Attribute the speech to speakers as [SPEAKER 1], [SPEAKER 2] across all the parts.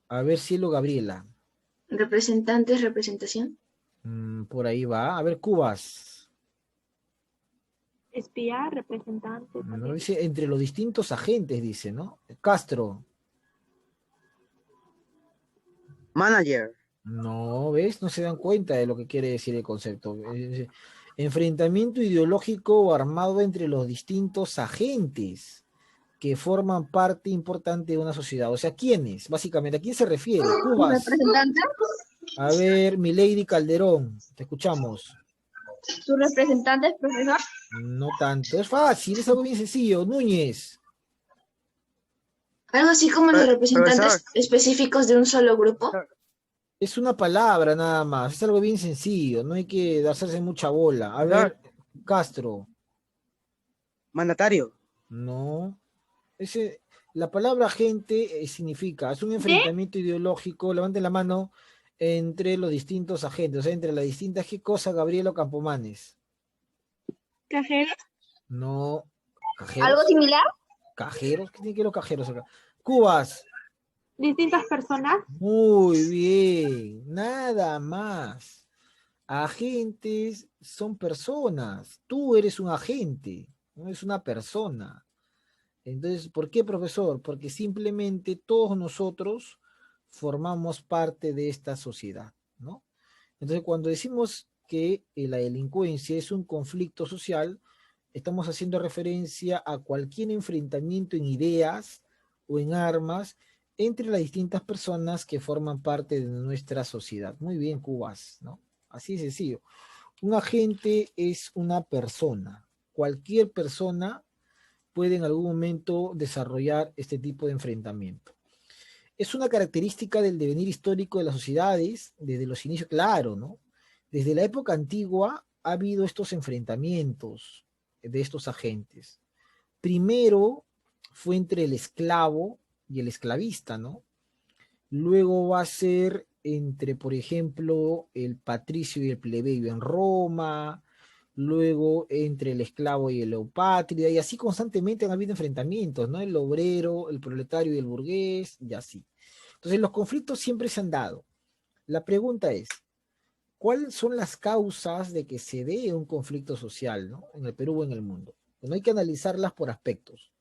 [SPEAKER 1] A ver, Cielo Gabriela.
[SPEAKER 2] Representantes, representación.
[SPEAKER 1] Por ahí va. A ver, Cubas.
[SPEAKER 3] Espía, representante
[SPEAKER 1] No
[SPEAKER 3] también.
[SPEAKER 1] dice entre los distintos agentes, dice, ¿no? Castro.
[SPEAKER 4] Manager.
[SPEAKER 1] No, ¿ves? No se dan cuenta de lo que quiere decir el concepto. Enfrentamiento ideológico o armado entre los distintos agentes que forman parte importante de una sociedad. O sea, ¿quiénes? Básicamente, ¿a quién se refiere? Cubas.
[SPEAKER 2] Representante.
[SPEAKER 1] A ver, Milady Calderón, te escuchamos.
[SPEAKER 2] Su representante es profesor.
[SPEAKER 1] No tanto, es fácil, es algo bien sencillo. Núñez,
[SPEAKER 2] Algo así como los
[SPEAKER 4] Profesor,
[SPEAKER 2] representantes específicos de un solo grupo.
[SPEAKER 1] es una palabra nada más, es algo bien sencillo, no hay que darse mucha bola. A
[SPEAKER 4] profesor,
[SPEAKER 1] ver, Castro,
[SPEAKER 4] mandatario.
[SPEAKER 1] no. Ese, la palabra gente significa, es un
[SPEAKER 3] ¿De?
[SPEAKER 1] enfrentamiento ideológico, levanten la mano, entre los distintos agentes, o sea, entre las distintas, ¿qué cosa, Gabrielo Campomanes?
[SPEAKER 3] Cajero.
[SPEAKER 1] No,
[SPEAKER 2] Algo
[SPEAKER 1] cajeros,
[SPEAKER 2] similar.
[SPEAKER 1] cajeros, ¿qué tienen que ver los cajeros acá? Cubas,
[SPEAKER 3] Distintas personas.
[SPEAKER 1] muy bien, nada más. Agentes son personas, tú eres un agente, no es una persona. Entonces, ¿por qué, profesor? Porque simplemente todos nosotros formamos parte de esta sociedad, ¿no? Entonces, cuando decimos que la delincuencia es un conflicto social, estamos haciendo referencia a cualquier enfrentamiento en ideas o en armas entre las distintas personas que forman parte de nuestra sociedad. Muy bien, Cubas, ¿no? Así de sencillo. Un agente es una persona. Cualquier persona puede en algún momento desarrollar este tipo de enfrentamiento. Es una característica del devenir histórico de las sociedades desde los inicios, claro, ¿no? Desde la época antigua ha habido estos enfrentamientos de estos agentes. Primero fue entre el esclavo y el esclavista, ¿no? Luego va a ser entre, por ejemplo, el patricio y el plebeyo en Roma, luego entre el esclavo y el eupátrida, y así constantemente han habido enfrentamientos, ¿no? El obrero, el proletario y el burgués, y así. Entonces los conflictos siempre se han dado. La pregunta es, ¿cuáles son las causas de que se dé un conflicto social, ¿no? En el Perú o en el mundo? Bueno, hay que analizarlas por aspectos.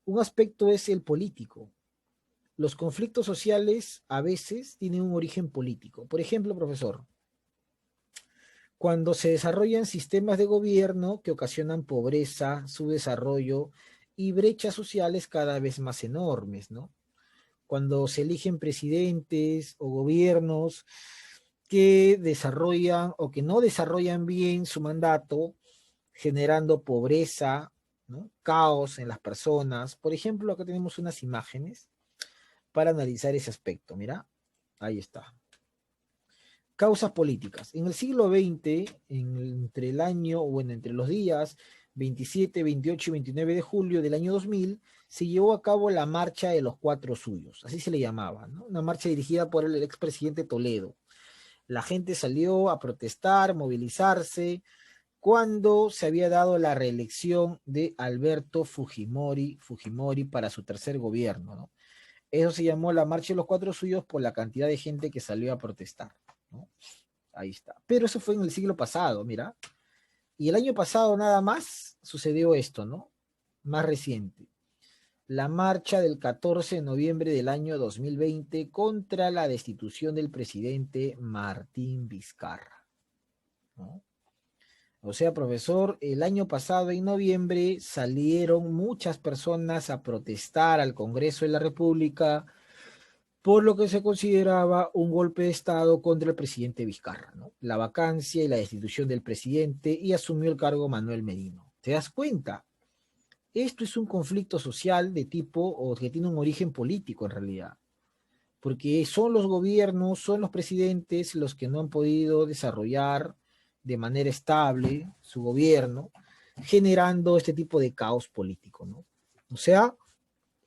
[SPEAKER 1] Un aspecto es el político. Los conflictos sociales a veces tienen un origen político. Por ejemplo, profesor, cuando se desarrollan sistemas de gobierno que ocasionan pobreza, subdesarrollo y brechas sociales cada vez más enormes, ¿no? Cuando se eligen presidentes o gobiernos que desarrollan o que no desarrollan bien su mandato, generando pobreza, ¿no? Caos en las personas. Por ejemplo, acá tenemos unas imágenes para analizar ese aspecto. Mira, ahí está. Causas políticas. En el siglo XX, entre el año, bueno, entre los días 27, 28 y 29 de julio del año 2000, se llevó a cabo la Marcha de los Cuatro Suyos, así se le llamaba, ¿no? Una marcha dirigida por el expresidente Toledo. La gente salió a protestar, movilizarse, cuando se había dado la reelección de Alberto Fujimori para su tercer gobierno, ¿no? Eso se llamó la Marcha de los Cuatro Suyos por la cantidad de gente que salió a protestar, ¿no? Ahí está. Pero eso fue en el siglo pasado, mira. Y el año pasado nada más sucedió esto, ¿no? Más reciente. La marcha del 14 de noviembre del año 2020 contra la destitución del presidente Martín Vizcarra, ¿no? O sea, profesor, el año pasado, en noviembre, salieron muchas personas a protestar al Congreso de la República por lo que se consideraba un golpe de Estado contra el presidente Vizcarra, ¿no? La vacancia y la destitución del presidente y asumió el cargo Manuel Merino. ¿Te das cuenta? Esto es un conflicto social de tipo o que tiene un origen político en realidad, porque son los gobiernos, son los presidentes los que no han podido desarrollar de manera estable su gobierno, generando este tipo de caos político, ¿no? O sea,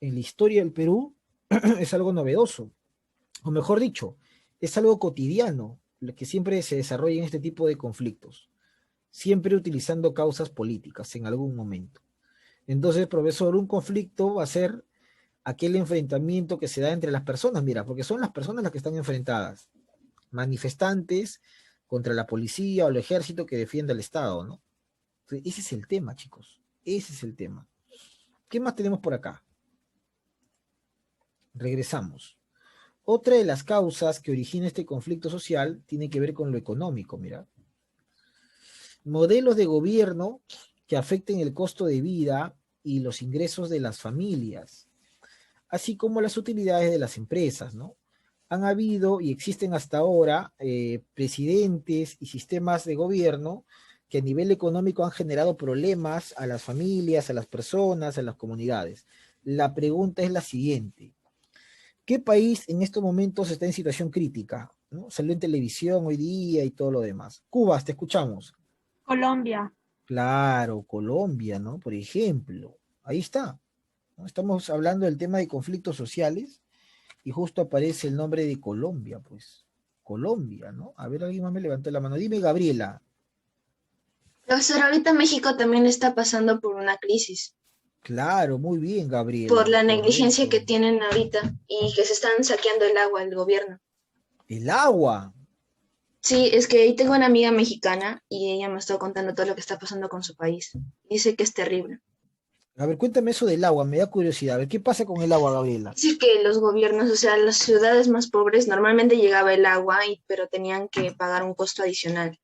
[SPEAKER 1] en la historia del Perú es algo novedoso, o mejor dicho, es algo cotidiano, lo que siempre se desarrolla en este tipo de conflictos, siempre utilizando causas políticas en algún momento. Entonces, profesor, un conflicto va a ser aquel enfrentamiento que se da entre las personas, mira, porque son las personas las que están enfrentadas, manifestantes contra la policía o el ejército que defiende al Estado, ¿no? Entonces, ese es el tema, chicos, ese es el tema. ¿Qué más tenemos por acá? Regresamos. Otra de las causas que origina este conflicto social tiene que ver con lo económico, mira. Modelos de gobierno que afecten el costo de vida y los ingresos de las familias, así como las utilidades de las empresas, ¿no? Han habido y existen hasta ahora presidentes y sistemas de gobierno que a nivel económico han generado problemas a las familias, a las personas, a las comunidades. La pregunta es la siguiente. ¿Qué país en estos momentos está en situación crítica? ¿No? Salió en televisión hoy día y todo lo demás. Cuba, te escuchamos.
[SPEAKER 3] Colombia.
[SPEAKER 1] Claro, Colombia, ¿no? Por ejemplo, ahí está, ¿no? Estamos hablando del tema de conflictos sociales y justo aparece el nombre de Colombia, pues. Colombia, ¿no? A ver, alguien más me levantó la mano. Dime, Gabriela.
[SPEAKER 2] Profesor, ahorita México también está pasando por una crisis,
[SPEAKER 1] Claro, muy bien,
[SPEAKER 2] por
[SPEAKER 1] Gabriela.
[SPEAKER 2] la negligencia
[SPEAKER 1] Correcto.
[SPEAKER 2] que tienen ahorita y que se están saqueando el agua del gobierno.
[SPEAKER 1] El agua.
[SPEAKER 2] Sí, es que ahí tengo una amiga mexicana y ella me está contando todo lo que está pasando con su país. Dice que es terrible.
[SPEAKER 1] A ver, cuéntame eso del agua, me da curiosidad. A ver, ¿qué pasa con el agua, Gabriela?
[SPEAKER 2] Dice que los gobiernos, o sea, las ciudades más pobres, normalmente llegaba el agua, pero tenían que pagar un costo adicional.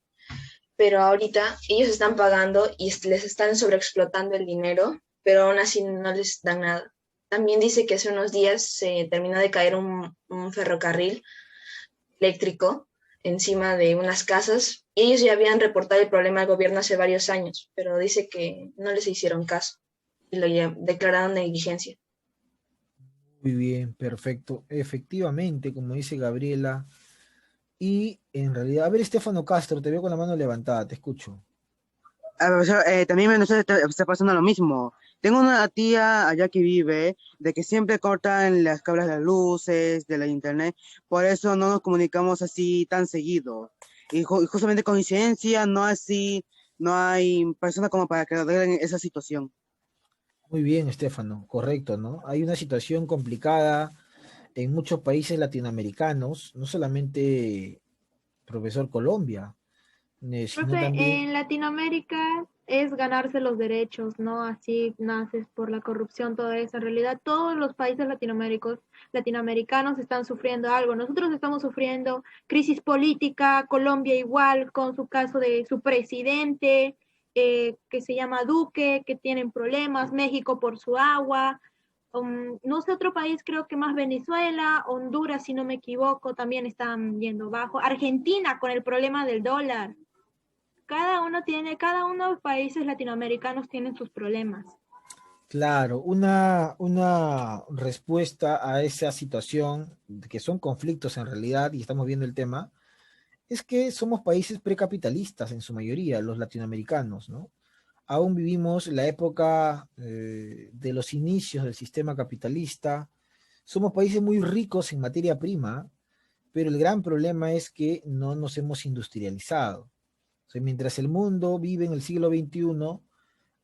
[SPEAKER 2] Pero ahorita ellos están pagando y les están sobreexplotando el dinero, pero aún así no les dan nada. También dice que hace unos días se terminó de caer un ferrocarril eléctrico encima de unas casas y ellos ya habían reportado el problema al gobierno hace varios años, pero dice que no les hicieron caso y lo declararon negligencia.
[SPEAKER 1] Muy bien, perfecto. Efectivamente, como dice Gabriela. Y en realidad, a ver, Estefano Castro, te veo con la mano levantada, te escucho.
[SPEAKER 4] Profesor, también me está pasando lo mismo. Tengo una tía allá que vive de que siempre cortan las cablas de las luces, de la internet, por eso no nos comunicamos así tan seguido. Y justamente coincidencia, no hay persona como para que arreglen esa situación.
[SPEAKER 1] Muy bien, Estefano, correcto, ¿no? Hay una situación complicada en muchos países latinoamericanos, no solamente, profesor, Colombia, sino
[SPEAKER 3] Profe,
[SPEAKER 1] también,
[SPEAKER 3] en Latinoamérica es ganarse los derechos, ¿no? Así naces por la corrupción, todo eso. En realidad, todos los países latinoamericanos están sufriendo algo. Nosotros estamos sufriendo crisis política, Colombia igual, con su caso de su presidente, que se llama Duque, que tienen problemas, México por su agua. No sé, otro país, creo que más Venezuela, Honduras, si no me equivoco, también están yendo bajo. Argentina con el problema del dólar. Cada uno de los países latinoamericanos tienen sus problemas.
[SPEAKER 1] claro, una respuesta a esa situación, que son conflictos en realidad, y estamos viendo el tema, es que somos países precapitalistas en su mayoría, los latinoamericanos, ¿no? Aún vivimos la época de los inicios del sistema capitalista. Somos países muy ricos en materia prima, pero el gran problema es que no nos hemos industrializado. O sea, mientras el mundo vive en el siglo XXI,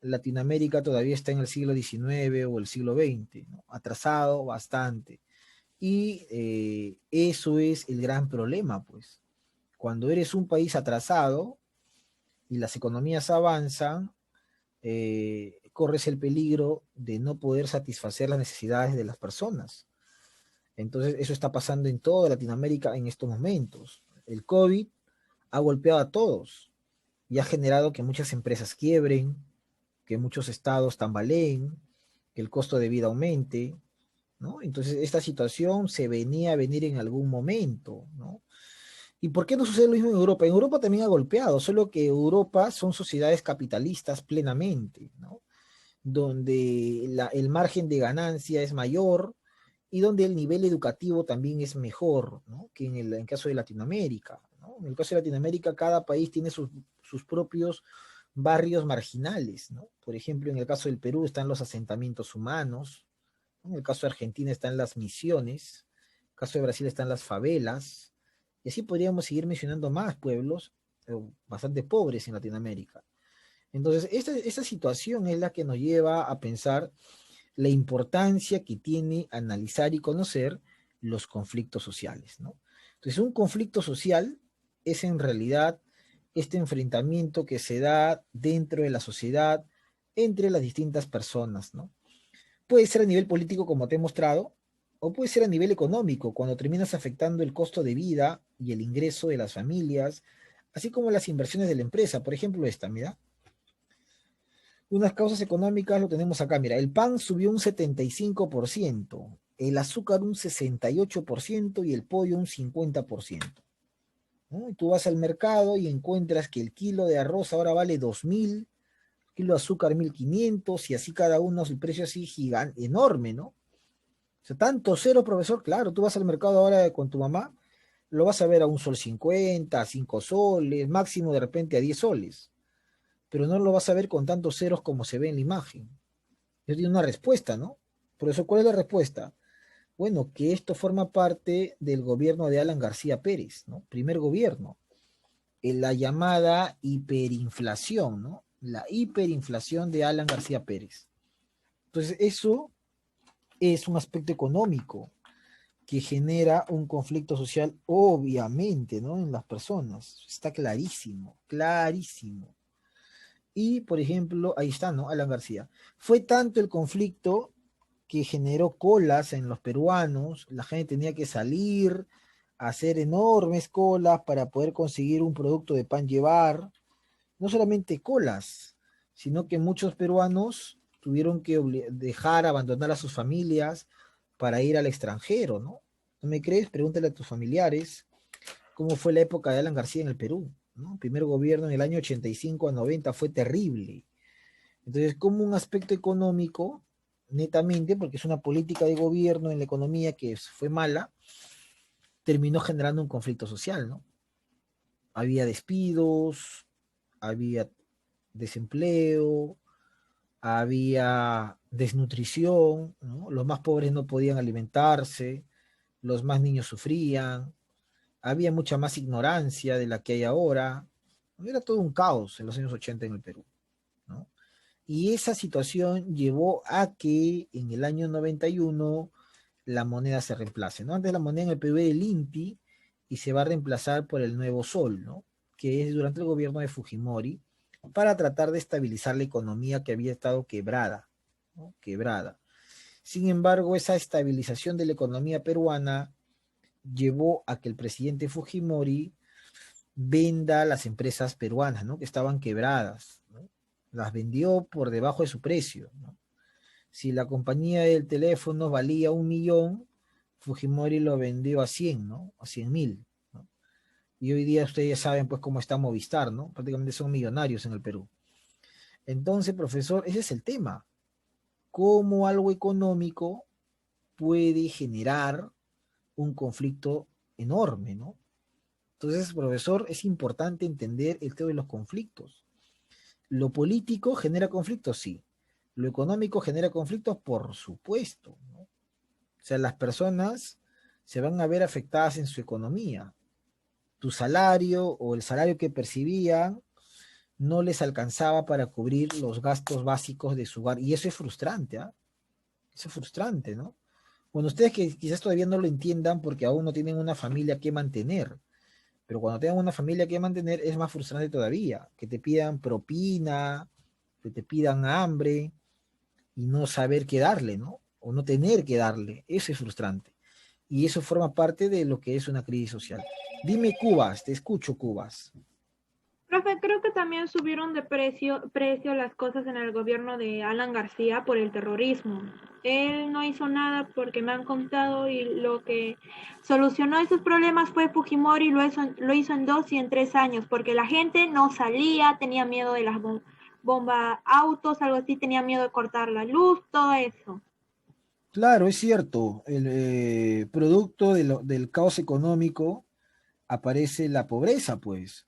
[SPEAKER 1] Latinoamérica todavía está en el siglo XIX o el siglo XX, ¿no? Atrasado bastante. Y eso es el gran problema, pues. Cuando eres un país atrasado y las economías avanzan, corres el peligro de no poder satisfacer las necesidades de las personas. Entonces, eso está pasando en toda Latinoamérica en estos momentos. El COVID ha golpeado a todos y ha generado que muchas empresas quiebren, que muchos estados tambaleen, que el costo de vida aumente, ¿no? Entonces, esta situación se venía a venir en algún momento, ¿no? ¿Y por qué no sucede lo mismo en Europa? En Europa también ha golpeado, solo que Europa son sociedades capitalistas plenamente, ¿no? Donde el margen de ganancia es mayor y donde el nivel educativo también es mejor, ¿no? Que en el caso de Latinoamérica, ¿no? En el caso de Latinoamérica, cada país tiene sus propios barrios marginales, ¿no? Por ejemplo, en el caso del Perú están los asentamientos humanos, ¿no? En el caso de Argentina están las misiones, en el caso de Brasil están las favelas, y así podríamos seguir mencionando más pueblos bastante pobres en Latinoamérica. Entonces, esta situación es la que nos lleva a pensar la importancia que tiene analizar y conocer los conflictos sociales, ¿no? Entonces, un conflicto social es en realidad este enfrentamiento que se da dentro de la sociedad entre las distintas personas, ¿no? Puede ser a nivel político, como te he mostrado, o puede ser a nivel económico, cuando terminas afectando el costo de vida y el ingreso de las familias, así como las inversiones de la empresa. Por ejemplo, esta, mira. Unas causas económicas lo tenemos acá, mira, el pan subió un 75%, el azúcar un 68% y el pollo un 50%. ¿No? Y tú vas al mercado y encuentras que el kilo de arroz ahora vale 2.000, kilo de azúcar 1.500 y así cada uno, el precio así gigante, enorme, ¿no? O sea, tanto cero, profesor, claro, tú vas al mercado ahora con tu mamá, lo vas a ver a 1,50 sol, a 5 soles, máximo de repente a 10 soles, pero no lo vas a ver con tantos ceros como se ve en la imagen. Yo tiene una respuesta, ¿no? Por eso, ¿cuál es la respuesta? Bueno, que esto forma parte del gobierno de Alan García Pérez, ¿no? Primer gobierno, en la llamada hiperinflación, ¿no? La hiperinflación de Alan García Pérez. Entonces, eso es un aspecto económico que genera un conflicto social, obviamente, ¿no? En las personas. Está clarísimo, clarísimo. Y, por ejemplo, ahí está, ¿no? Alan García. Fue tanto el conflicto que generó colas en los peruanos, la gente tenía que salir a hacer enormes colas para poder conseguir un producto de pan llevar, no solamente colas, sino que muchos peruanos tuvieron que dejar, abandonar a sus familias para ir al extranjero, ¿no? ¿No me crees? Pregúntale a tus familiares cómo fue la época de Alan García en el Perú, ¿no? El primer gobierno en el año 85 a 90 fue terrible. Entonces, como un aspecto económico, netamente, porque es una política de gobierno en la economía que fue mala, terminó generando un conflicto social, ¿no? Había despidos, había desempleo, había desnutrición, ¿no? Los más pobres no podían alimentarse, los más niños sufrían, había mucha más ignorancia de la que hay ahora, era todo un caos en los años 80 en el Perú, ¿no? Y esa situación llevó a que en el año 91 la moneda se reemplace, ¿no? Antes la moneda en el Perú era el INPI y se va a reemplazar por el nuevo sol, ¿no? Que es durante el gobierno de Fujimori, para tratar de estabilizar la economía que había estado quebrada, ¿no? Quebrada. Sin embargo, esa estabilización de la economía peruana llevó a que el presidente Fujimori venda las empresas peruanas, ¿no? Que estaban quebradas, ¿no? Las vendió por debajo de su precio, ¿no? Si la compañía del teléfono valía 1 millón, Fujimori lo vendió a 100, ¿no? A 100.000, ¿no? Y hoy día ustedes ya saben pues cómo está Movistar, ¿no? Prácticamente son millonarios en el Perú. Entonces, profesor, ese es el tema. ¿Cómo algo económico puede generar un conflicto enorme, ¿no? Entonces, profesor, es importante entender el tema de los conflictos. Lo político genera conflictos, sí. Lo económico genera conflictos, por supuesto, ¿no? O sea, las personas se van a ver afectadas en su economía. Tu salario o el salario que percibían no les alcanzaba para cubrir los gastos básicos de su hogar. Y eso es frustrante, ¿ah? Eso es frustrante, ¿no? Bueno, ustedes que quizás todavía no lo entiendan porque aún no tienen una familia que mantener, pero cuando tengan una familia que mantener es más frustrante todavía, que te pidan propina, que te pidan hambre y no saber qué darle, ¿no? O no tener que darle, eso es frustrante. Y eso forma parte de lo que es una crisis social. Dime, Cubas, te escucho, Cubas.
[SPEAKER 3] Profe, creo que también subieron de precio las cosas en el gobierno de Alan García por el terrorismo. Él no hizo nada porque me han contado y lo que solucionó esos problemas fue Fujimori, lo hizo en 2 y en 3 años, porque la gente no salía, tenía miedo de las bombas autos, algo así, tenía miedo de cortar la luz, todo eso.
[SPEAKER 1] Claro, es cierto, el producto del caos económico aparece la pobreza, pues.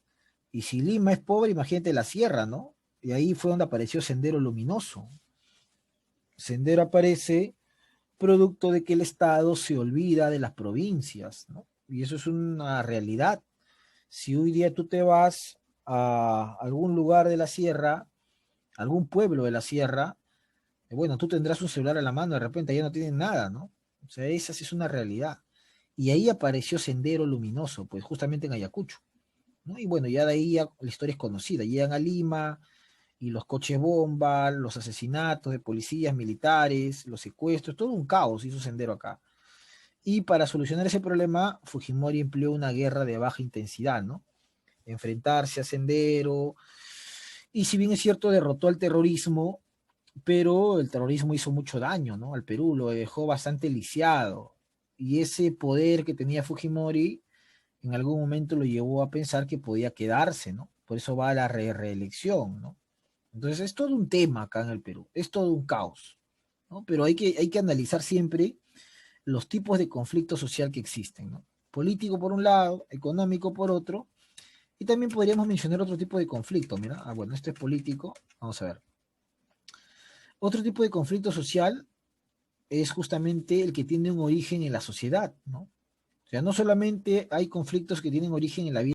[SPEAKER 1] Y si Lima es pobre, imagínate la sierra, ¿no? Y ahí fue donde apareció Sendero Luminoso. Sendero aparece producto de que el Estado se olvida de las provincias, ¿no? Y eso es una realidad. Si hoy día tú te vas a algún lugar de la sierra, algún pueblo de la sierra, Bueno, tú tendrás un celular a la mano, de repente ya no tienen nada, ¿no? O sea, esa sí es una realidad. Y ahí apareció Sendero Luminoso, pues justamente en Ayacucho, ¿no? Y bueno, ya de ahí ya la historia es conocida. Llegan a Lima y los coches bomba, los asesinatos de policías, militares, los secuestros, todo un caos hizo Sendero acá. Y para solucionar ese problema, Fujimori empleó una guerra de baja intensidad, ¿no? Enfrentarse a Sendero. Y si bien es cierto, derrotó al terrorismo, pero el terrorismo hizo mucho daño, ¿no? Al Perú, lo dejó bastante lisiado. Y ese poder que tenía Fujimori en algún momento lo llevó a pensar que podía quedarse, ¿no? Por eso va a la reelección, ¿no? Entonces es todo un tema acá en el Perú, es todo un caos, ¿no? Pero hay que analizar siempre los tipos de conflicto social que existen, ¿no? Político por un lado, económico por otro, y también podríamos mencionar otro tipo de conflicto, mira, bueno, este es político, vamos a ver. Otro tipo de conflicto social es justamente el que tiene un origen en la sociedad, ¿no? O sea, no solamente hay conflictos que tienen origen en la vida